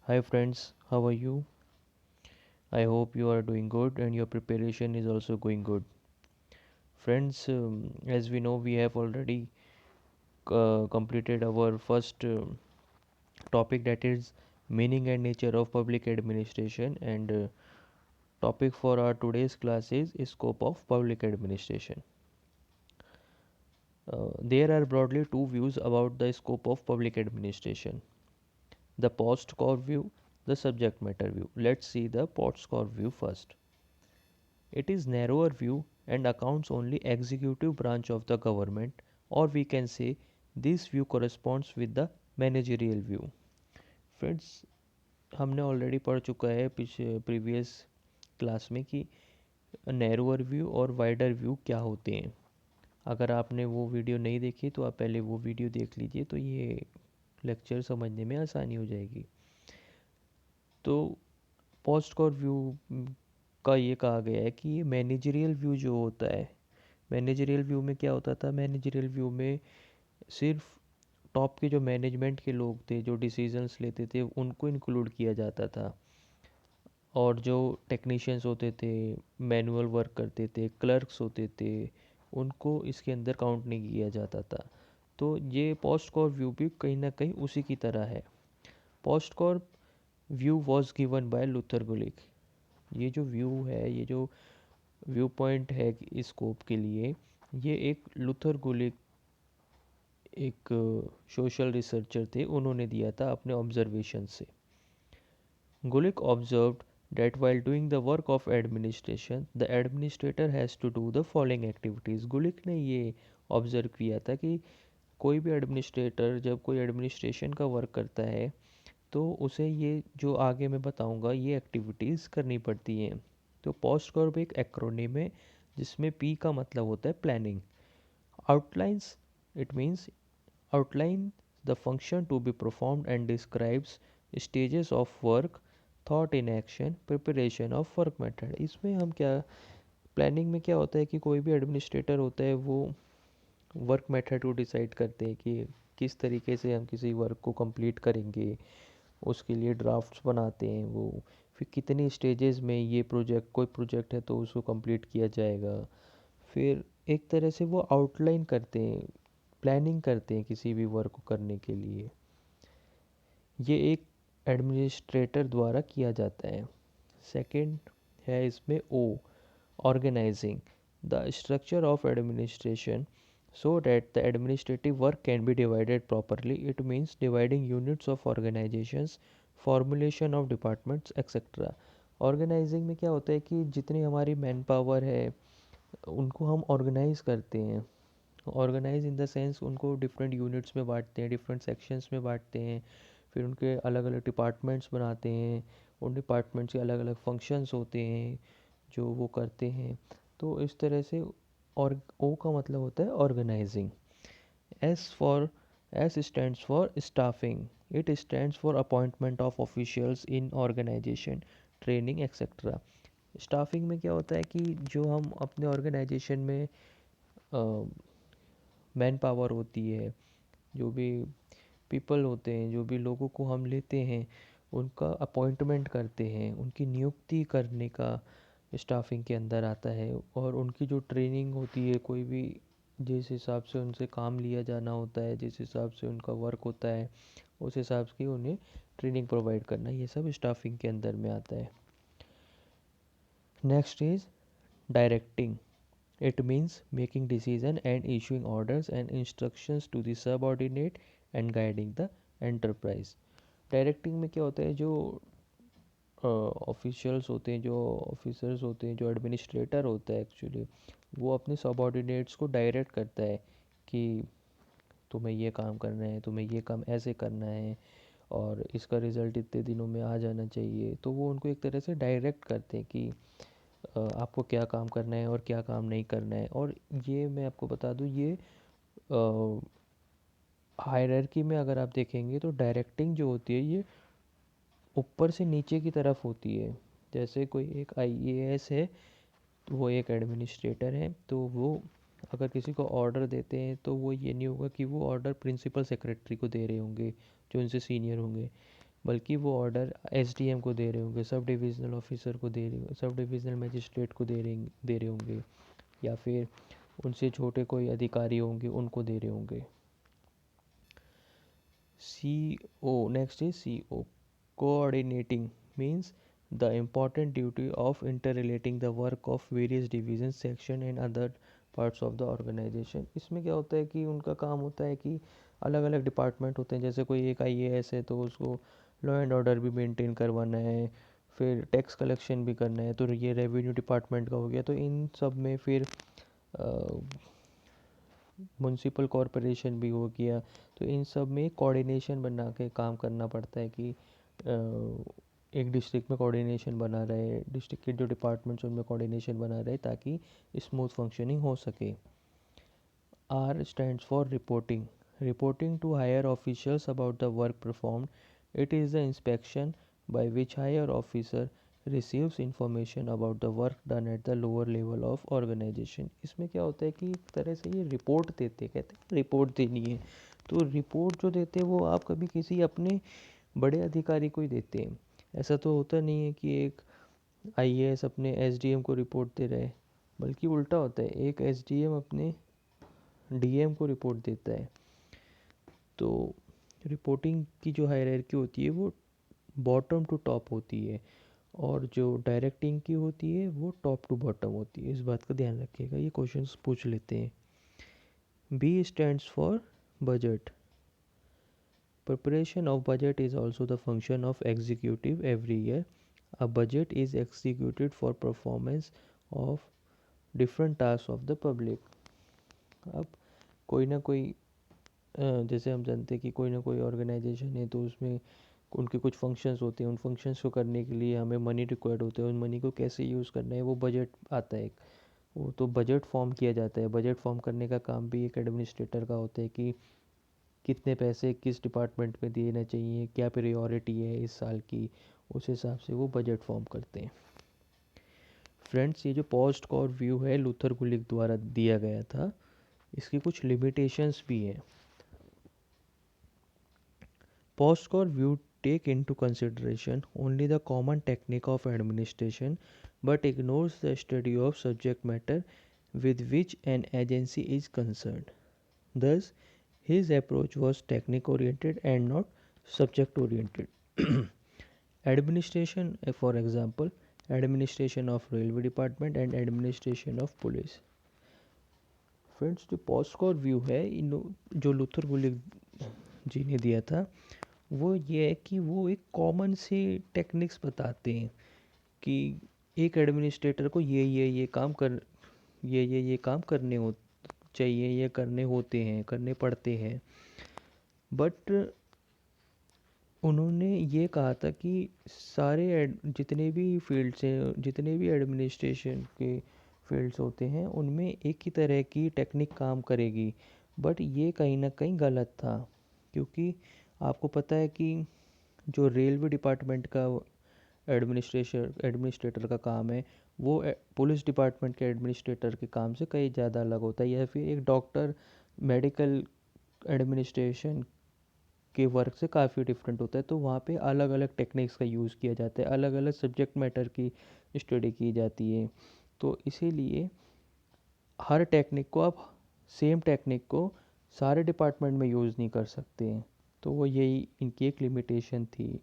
Hi friends, how are you? I hope you are doing good and your preparation is also going good. Friends, as we know, we have already completed our first topic, that is meaning and nature of public administration, and topic for our today's class is scope of public administration. There are broadly two views about the scope of public administration: the post-core view, the subject matter view. Let's see the post-core view first. It is narrower view and accounts only executive branch of the government, or we can say this view corresponds with the managerial view. Friends, हमने already पढ़ चुका है पीछे previous class में कि narrower view और wider view क्या होते हैं. अगर आपने वो वीडियो नहीं देखी तो आप पहले वो वीडियो देख लीजिए, तो ये लेक्चर समझने में आसानी हो जाएगी. तो पोस्ट कोर व्यू का ये कहा गया है कि ये मैनेजरियल व्यू जो होता है, मैनेजरियल व्यू में क्या होता था, मैनेजरियल व्यू में सिर्फ टॉप के जो मैनेजमेंट के लोग थे जो डिसीजंस लेते थे उनको इंक्लूड किया जाता था, और जो टेक्नीशियंस होते थे, मैनुअल वर्क करते थे, क्लर्क्स होते थे, उनको इसके अंदर काउंट नहीं किया जाता था. तो ये पोस्ट कॉर व्यू भी कहीं ना कहीं उसी की तरह है. POSDCORB view was given by Luther Gulick. ये जो व्यू है, ये जो व्यू पॉइंट है इस स्कोप के लिए, ये एक लूथर गुलिक, एक सोशल रिसर्चर थे, उन्होंने दिया था अपने ऑब्जर्वेशन से. गुलिक observed that while doing the work of administration, the administrator has to do the following activities. गुलिक ने ये ऑब्जर्व किया था कि कोई भी एडमिनिस्ट्रेटर जब कोई एडमिनिस्ट्रेशन का वर्क करता है तो उसे ये जो आगे मैं बताऊंगा ये एक्टिविटीज़ करनी पड़ती हैं. तो पोस्ट कॉर्प एक एक्रोनिम है जिसमें पी का मतलब होता है planning. Outlines, it means outline the function to be performed and describes stages of work, thought in action, preparation of work method. इसमें हम क्या, प्लानिंग में क्या होता है कि कोई भी एडमिनिस्ट्रेटर होता है वो वर्क मेथड को डिसाइड करते हैं कि किस तरीके से हम किसी वर्क को कंप्लीट करेंगे. उसके लिए ड्राफ्ट्स बनाते हैं वो, फिर कितनी स्टेजेस में ये प्रोजेक्ट, कोई प्रोजेक्ट है तो उसको कंप्लीट किया जाएगा. फिर एक तरह से वो आउटलाइन करते हैं, प्लानिंग करते हैं किसी भी वर्क को करने के लिए. ये एक एडमिनिस्ट्रेटर द्वारा किया जाता है. सेकंड है इसमें oh, organising the structure of administration so that the administrative work can be divided properly. It means dividing units of organizations, formulation of departments, etc. Organising में क्या होता है कि जितनी हमारी मैन पावर है उनको हम ऑर्गेनाइज करते हैं. ऑर्गेनाइज इन द सेंस उनको डिफरेंट यूनिट्स में बांटते हैं, डिफरेंट सेक्शंस में बांटते हैं, फिर उनके अलग अलग डिपार्टमेंट्स बनाते हैं, उन डिपार्टमेंट्स के अलग अलग फंक्शंस होते हैं जो वो करते हैं. तो इस तरह से. और ओ का मतलब होता है organising. S for, S stands for staffing. It stands for appointment of officials in organisation, training etcetera. Staffing में क्या होता है कि जो हम अपने ऑर्गेनाइजेशन में मैन पावर होती है, जो भी पीपल होते हैं, जो भी लोगों को हम लेते हैं, उनका अपॉइंटमेंट करते हैं, उनकी नियुक्ति करने का स्टाफिंग के अंदर आता है. और उनकी जो ट्रेनिंग होती है, कोई भी जिस हिसाब से उनसे काम लिया जाना होता है, जिस हिसाब से उनका वर्क होता है, उस हिसाब से उन्हें ट्रेनिंग प्रोवाइड करना, ये सब स्टाफिंग के अंदर में आता है. Next is directing. It means making decision and issuing orders and instructions to the subordinate and guiding the enterprise. Directing में क्या होता है, जो ऑफिशियल्स होते हैं, जो ऑफिसर्स होते हैं, जो एडमिनिस्ट्रेटर होता है एक्चुअली, वो अपने सबऑर्डिनेट्स को डायरेक्ट करता है कि तुम्हें ये काम करना है, तुम्हें ये काम ऐसे करना है, और इसका रिज़ल्ट इतने दिनों में आ जाना चाहिए. तो वो उनको एक तरह से डायरेक्ट करते हैं कि आपको क्या काम करना है और क्या काम नहीं करना है. और ये मैं आपको बता दूँ, ये हायरार्की में अगर आप देखेंगे तो डायरेक्टिंग जो होती है ये ऊपर से नीचे की तरफ होती है. जैसे कोई एक आईएएस है, तो वो एक एडमिनिस्ट्रेटर है, तो वो अगर किसी को ऑर्डर देते हैं तो वो ये नहीं होगा कि वो ऑर्डर प्रिंसिपल सेक्रेटरी को दे रहे होंगे जो उनसे सीनियर होंगे. बल्कि वो ऑर्डर एसडीएम को दे रहे होंगे, सब डिविजनल ऑफिसर को दे रहे, सब डिविजनल मजिस्ट्रेट को दे रहे होंगे, या फिर उनसे छोटे कोई अधिकारी होंगे उनको दे रहे होंगे। CO, next is CO, coordinating means the important duty of interrelating the work of various divisions, section and other parts of the organization। इसमें क्या होता है कि उनका काम होता है कि अलग अलग डिपार्टमेंट होते हैं, जैसे कोई एक आईएएस है तो उसको लॉ एंड ऑर्डर भी मेंटेन करवाना है, फिर टैक्स कलेक्शन भी करना है, तो ये रेवेन्यू डिपार्टमेंट का हो गया। तो इन सब में फिर म्यूनसिपल कॉरपोरेशन भी हो गया, तो इन सब में कोऑर्डिनेशन बना के काम करना पड़ता है कि एक डिस्ट्रिक्ट में कोऑर्डिनेशन बना रहे, डिस्ट्रिक्ट के जो डिपार्टमेंट्स उनमें कोऑर्डिनेशन बना रहे ताकि स्मूथ फंक्शनिंग हो सके। R stands for reporting. Reporting to higher officials about the work performed. It is the inspection by which higher officer receives information about the work done at the lower level of organization। इसमें क्या होता है कि एक तरह से ये report देते, कहते हैं रिपोर्ट देनी है, तो रिपोर्ट जो देते हैं वो आप कभी किसी अपने बड़े अधिकारी को ही देते हैं। ऐसा तो होता नहीं है कि एक आईएएस अपने एसडीएम को रिपोर्ट दे रहा है, बल्कि उल्टा होता है, एक एसडीएम अपने डीएम को रिपोर्ट देता है। तो रिपोर्टिंग की जो हायरार्की होती है वो बॉटम टू टॉप होती है, और जो डायरेक्टिंग की होती है वो टॉप टू बॉटम होती है। इस बात का ध्यान रखिएगा, ये क्वेश्चंस पूछ लेते हैं। B stands for budget. Preparation of budget is also the function of executive every year. A budget is executed for performance of different tasks of the public। अब कोई ना कोई जैसे हम जानते हैं कि कोई ना कोई ऑर्गेनाइजेशन है तो उसमें उनके कुछ फंक्शंस होते हैं, उन फंक्शंस को करने के लिए हमें मनी रिक्वायर्ड होता है, उन मनी को कैसे यूज़ करना है वो बजट आता है। वो तो बजट फॉर्म किया जाता है। बजट फॉर्म करने का काम भी एक एडमिनिस्ट्रेटर का होता है कि कितने पैसे किस डिपार्टमेंट में देना चाहिए, क्या प्रायोरिटी है इस साल की, उस हिसाब से वो बजट फॉर्म करते हैं। फ्रेंड्स, ये जो पोस्ट कॉर व्यू है लूथर गुलिक द्वारा दिया गया था, इसकी कुछ लिमिटेशंस भी हैं। POSDCORB view take into consideration only the common technique of administration but ignores the study of subject matter with which an agency is concerned. Thus, his approach was technique oriented and not subject oriented। Administration, for example, administration of railway department and administration of police। Friends, जो POSDCORB view है इन जो Luther गुलिक जी ने दिया था वो ये है कि वो एक कॉमन से टेक्निक्स बताते हैं कि एक एडमिनिस्ट्रेटर को ये काम कर ये काम करने हो चाहिए, ये करने होते हैं, करने पड़ते हैं। बट उन्होंने ये कहा था कि जितने भी फील्ड्स हैं, जितने भी एडमिनिस्ट्रेशन के फील्ड्स होते हैं उनमें एक ही तरह की टेक्निक काम करेगी। बट ये कहीं ना कहीं गलत था, क्योंकि आपको पता है कि जो रेलवे डिपार्टमेंट का एडमिनिस्ट्रेटर का काम है वो पुलिस डिपार्टमेंट के एडमिनिस्ट्रेटर के काम से कहीं ज़्यादा अलग होता है, या फिर एक डॉक्टर मेडिकल एडमिनिस्ट्रेशन के वर्क से काफ़ी डिफरेंट होता है। तो वहाँ पे अलग अलग टेक्निक्स का यूज़ किया जाता है, अलग अलग सब्जेक्ट मैटर की स्टडी की जाती है। तो इसीलिए हर टेक्निक को आप सेम टेक्निक को सारे डिपार्टमेंट में यूज़ नहीं कर सकते हैं। तो वो यही इनकी एक लिमिटेशन थी,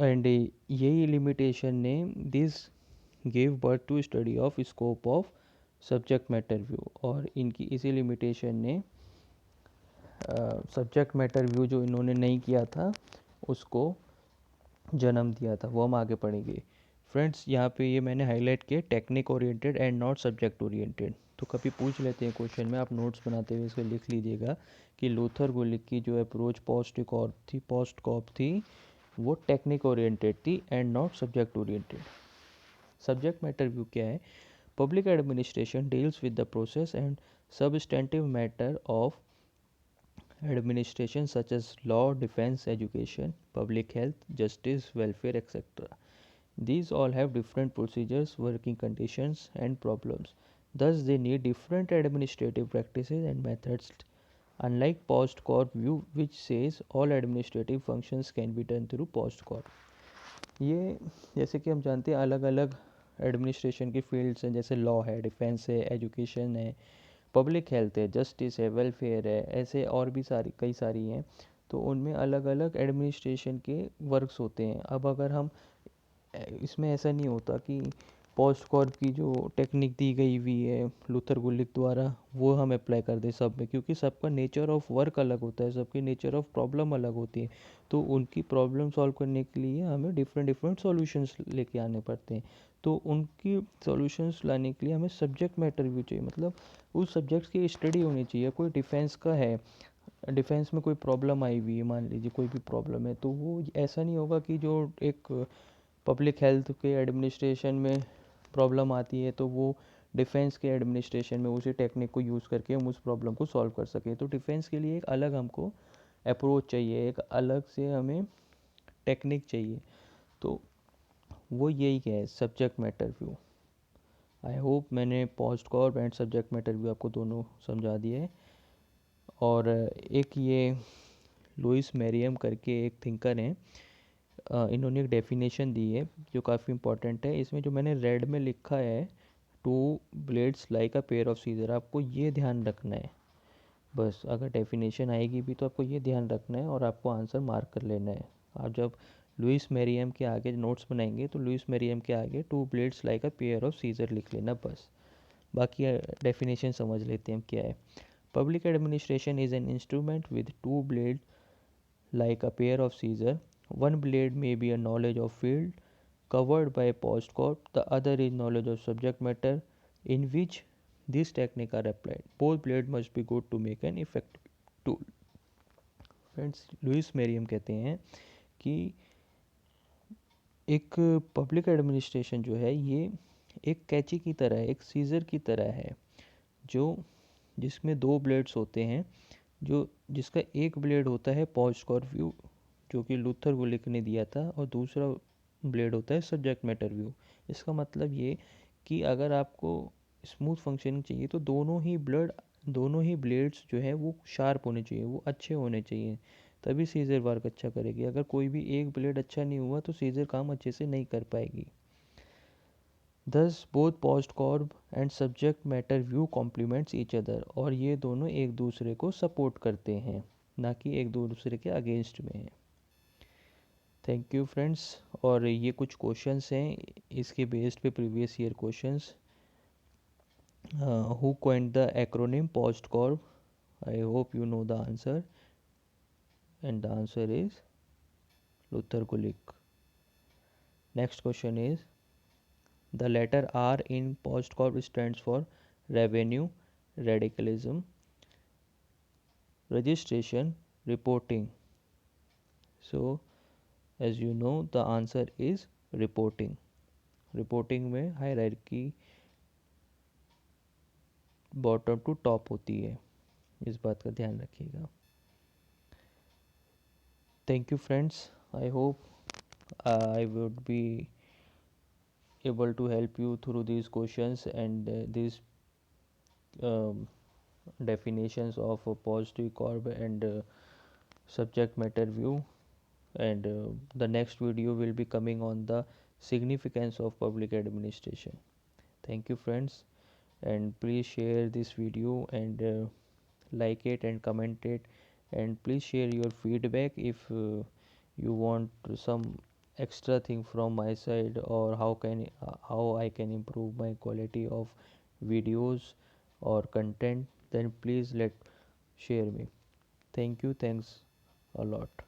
एंड यही लिमिटेशन ने this give birth to study of scope of subject matter view. और इनकी इसी लिमिटेशन ने सब्जेक्ट मैटर व्यू जो इन्होंने नहीं किया था उसको जन्म दिया था, वो हम आगे पढ़ेंगे। फ्रेंड्स, यहाँ पे ये मैंने हाईलाइट किया technique oriented and not subject oriented. तो कभी पूछ लेते हैं क्वेश्चन में, आप नोट्स बनाते हुए इसको लिख लीजिएगा कि लूथर गुलिक की जो अप्रोच पोस्ट कॉप थी वो टेक्निक ओरिएंटेड थी and not subject oriented. Subject matter view क्या है? Public administration deals with the process and substantive matter of administration such as law, defense, education, public health, justice, welfare, etc. These all have different procedures, working conditions, and problems. Thus, they need different administrative practices and methods unlike PostCorp view which says all administrative functions can be done through PostCorp. ये जैसे कि हम जानते हैं अलग अलग administration की fields हैं, जैसे लॉ है, डिफेंस है, एजुकेशन है, पब्लिक हेल्थ है, जस्टिस है, वेलफेयर है, ऐसे और भी सारी कई सारी हैं। तो उनमें अलग अलग एडमिनिस्ट्रेशन के वर्क्स होते हैं। अब अगर हम इसमें ऐसा नहीं होता कि पोस्ट कॉर्प की जो टेक्निक दी गई हुई है लूथर गुलिक द्वारा वो हम अप्लाई कर दें सब में, क्योंकि सबका नेचर ऑफ वर्क अलग होता है, सबकी नेचर ऑफ प्रॉब्लम अलग होती है। तो उनकी प्रॉब्लम सॉल्व करने के लिए हमें डिफरेंट डिफरेंट सॉल्यूशंस लेके आने पड़ते हैं। तो उनकी सॉल्यूशंस लाने के लिए हमें सब्जेक्ट मैटर भी चाहिए, मतलब उस सब्जेक्ट्स की स्टडी होनी चाहिए। कोई डिफेंस का है, डिफेंस में कोई प्रॉब्लम आई हुई है, मान लीजिए कोई भी प्रॉब्लम है, तो वो ऐसा नहीं होगा कि जो एक पब्लिक हेल्थ के एडमिनिस्ट्रेशन में प्रॉब्लम आती है तो वो डिफेंस के एडमिनिस्ट्रेशन में उसी टेक्निक को यूज़ करके हम उस प्रॉब्लम को सॉल्व कर सकें। तो डिफेंस के लिए एक अलग हमको अप्रोच चाहिए, एक अलग से हमें टेक्निक चाहिए। तो वो यही है subject matter view. I hope मैंने POSDCORB and subject matter view आपको दोनों समझा दिए है। और एक ये लुइस मेरियम करके एक थिंकर हैं, इन्होंने एक डेफिनेशन दी है जो काफ़ी इंपॉर्टेंट है। इसमें जो मैंने रेड में लिखा है, two blades like a pair of scissor, आपको ये ध्यान रखना है। बस अगर डेफिनेशन आएगी भी तो आपको ये ध्यान रखना है और आपको आंसर मार्क कर लेना है। आप जब लुइस मेरियम के आगे नोट्स बनाएंगे तो लुइस मेरियम के आगे two blades like a pair of scissor लिख लेना बस। बाकी डेफिनेशन समझ लेते हैं हम क्या है। Public administration is an instrument with two blade like a pair of scissors. One blade may be a knowledge of field covered by postcode, the other is knowledge of subject matter in which these techniques are applied. Both blades must be good to make an effective tool. Friends, Lewis Meriam कहते हैं कि एक public administration जो है ये एक कैंची की तरह है, एक सीज़र की तरह है, जो जिसमें दो ब्लेड्स होते हैं, जो जिसका एक ब्लेड होता है पोस्टकॉर्प व्यू जो कि लूथर गुलिक ने दिया था, और दूसरा ब्लेड होता है सब्जेक्ट मैटर व्यू। इसका मतलब ये कि अगर आपको स्मूथ फंक्शनिंग चाहिए तो दोनों ही ब्लेड्स जो है वो शार्प होने चाहिए, वो अच्छे होने चाहिए, तभी सीजर वर्क अच्छा करेगी। अगर कोई भी एक ब्लेड अच्छा नहीं हुआ तो सीजर काम अच्छे से नहीं कर पाएगी। Thus both postcorp and subject matter view compliments each other, और ये दोनों एक दूसरे को सपोर्ट करते हैं, ना कि एक दूसरे के अगेंस्ट में हैं। Thank you friends. और ये कुछ क्वेश्चंस हैं इसके बेस्ड पे, previous year questions. Who coined the acronym postcorp? I hope you know the answer, and the answer is Luther Gulik. Next question is the letter R in postcorp stands for revenue, radicalism, registration, reporting. So as you know the answer is reporting. Reporting में hierarchy bottom to top होती है, इस बात का ध्यान रखिएगा। Thank you friends, I hope I would be able to help you through these questions and these um, definitions of a positive corp and subject matter view. And the next video will be coming on the significance of public administration. Thank you friends, and please share this video and like it and comment it, and please share your feedback if you want some extra thing from my side, or how I can improve my quality of videos or content, then please let share me. Thank you, thanks a lot.